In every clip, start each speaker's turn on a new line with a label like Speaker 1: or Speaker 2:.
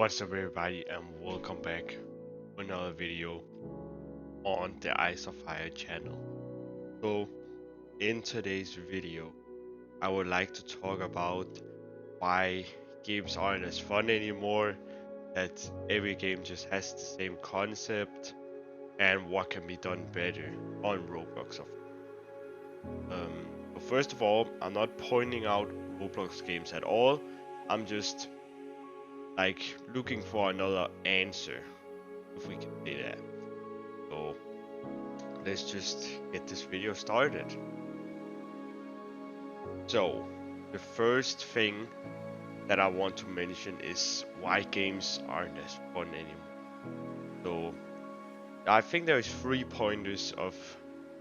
Speaker 1: What's up everybody and welcome back to another video on the Eyes of Fire channel. So in today's video I would like to talk about why games aren't as fun anymore, that every game just has the same concept, and what can be done better on Roblox. But first of all, I'm not pointing out Roblox games at all. I'm just like looking for another answer, if we can say that. So let's just get this video started. So the first thing that I want to mention is why games aren't as fun anymore. So I think there's 3 pointers of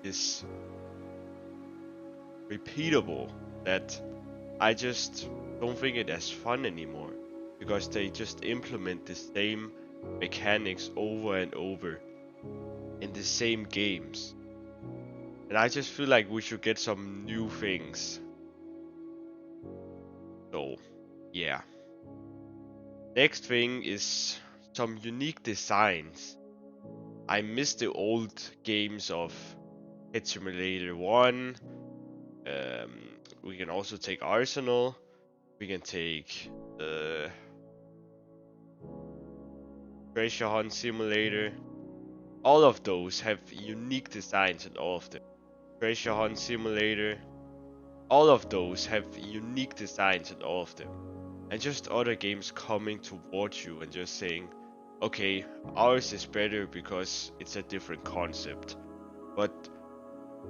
Speaker 1: this repeatable that I just don't think it as fun anymore, because they just implement the same mechanics over and over in the same games. And I just feel like we should get some new things. So, yeah. Next thing is some unique designs. I miss the old games of Pet Simulator 1. We can also take Arsenal. We can take the Treasure Hunt Simulator. All of those have unique designs in all of them. Treasure Hunt Simulator. All of those have unique designs in all of them. And just other games coming towards you and just saying, okay, ours is better because it's a different concept. But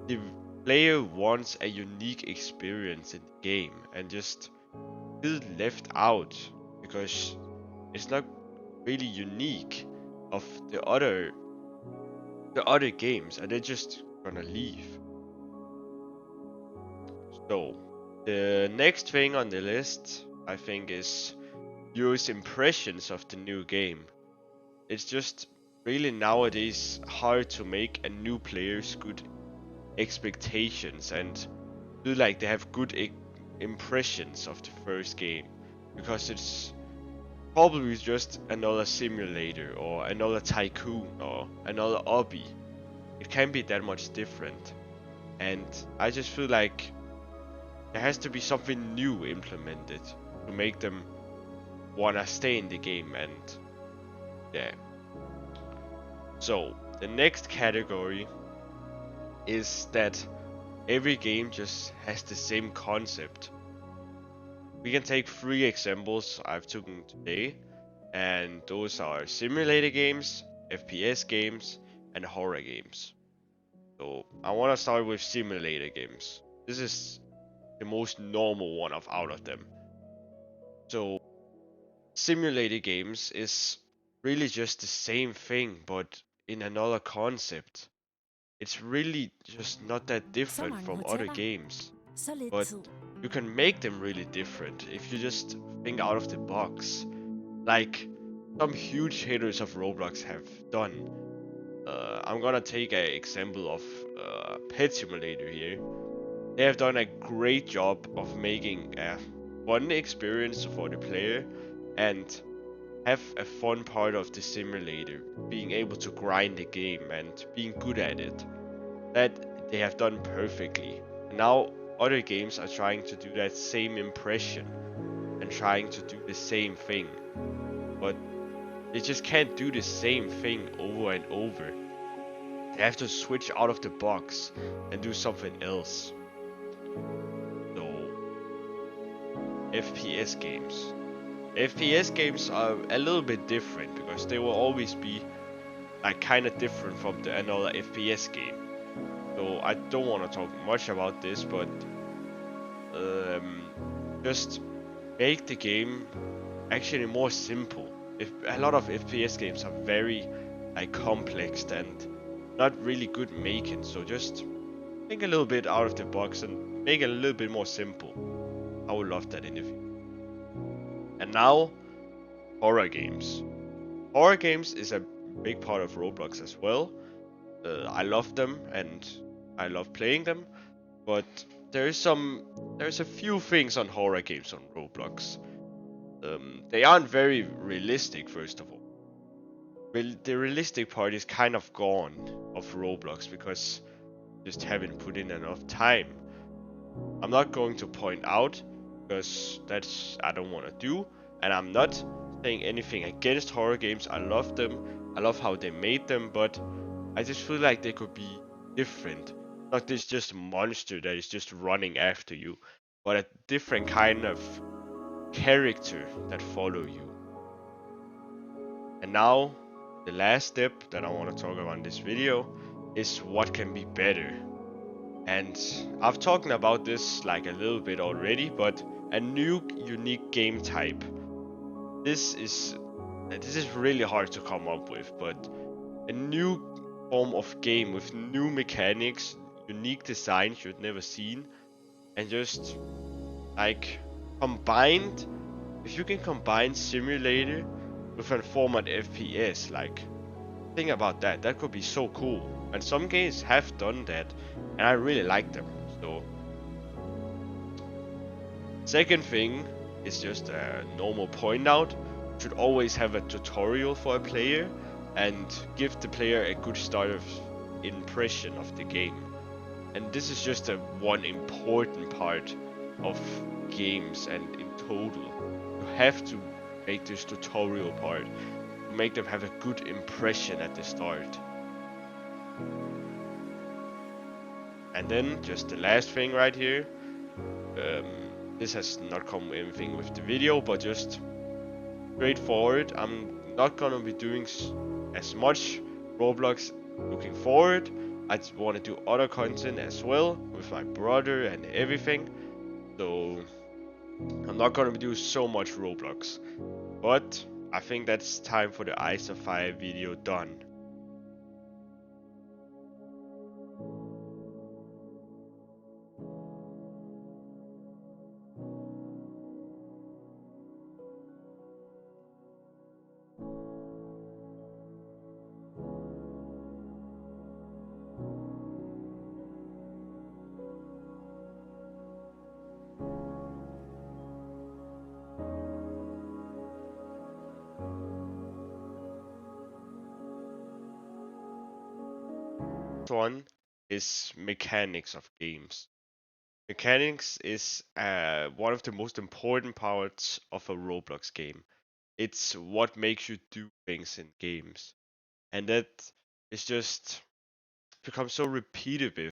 Speaker 1: the player wants a unique experience in the game and just feel left out because it's not really unique of the other games, and they're just gonna leave. So the next thing on the list, I think, is viewers' impressions of the new game. It's just really nowadays hard to make a new player's good expectations and feel like they have good impressions of the first game, because it's probably just another simulator or another tycoon or another obby. It can't be that much different, and I just feel like there has to be something new implemented to make them wanna stay in the game. And yeah. So the next category is that every game just has the same concept. We can take 3 examples I've taken today, and those are simulator games, FPS games, and horror games. So I want to start with simulator games. This is the most normal one out of them. So simulator games is really just the same thing, but in another concept. It's really just not that different from other games, but you can make them really different if you just think out of the box, like some huge hitters of Roblox have done. I'm gonna take an example of Pet Simulator here. They have done a great job of making a fun experience for the player and have a fun part of the simulator, being able to grind the game and being good at it. That they have done perfectly. Now other games are trying to do that same impression and trying to do the same thing, but they just can't do the same thing over and over. They have to switch out of the box and do something else. So FPS games. FPS games are a little bit different because they will always be like kind of different from another FPS game. So I don't want to talk much about this, but just make the game actually more simple. If a lot of FPS games are very like complex and not really good making, so just think a little bit out of the box and make it a little bit more simple. I would love that in the future. And now, horror games. Horror games is a big part of Roblox as well. I love them and I love playing them, but there's a few things on horror games on Roblox. They aren't very realistic, first of all. Well, the realistic part is kind of gone of Roblox because just haven't put in enough time. I'm not going to point out because that's I don't want to do, and I'm not saying anything against horror games. I love them. I love how they made them, but I just feel like they could be different. Not this just monster that is just running after you, but a different kind of character that follow you. And now, the last step that I want to talk about in this video is what can be better. And I've talked about this like a little bit already, but a new unique game type. This is this is really hard to come up with, but a new form of game with new mechanics, unique designs you've never seen, and just like combined. If you can combine simulator with a format FPS, like think about that. That could be so cool. And some games have done that, and I really like them. So, second thing is just a normal point out. Should always have a tutorial for a player and give the player a good start of impression of the game. And this is just a one important part of games and in total. You have to make this tutorial part to make them have a good impression at the start. And then just the last thing right here. This has not come anything with the video, but just straightforward. I'm not gonna be doing as much Roblox looking forward. I just want to do other content as well with my brother and everything. So I'm not gonna do so much Roblox. But I think that's time for the Eyes of Fire video done. One is mechanics of games. Mechanics is one of the most important parts of a Roblox game. It's what makes you do things in games. And that is just become so repetitive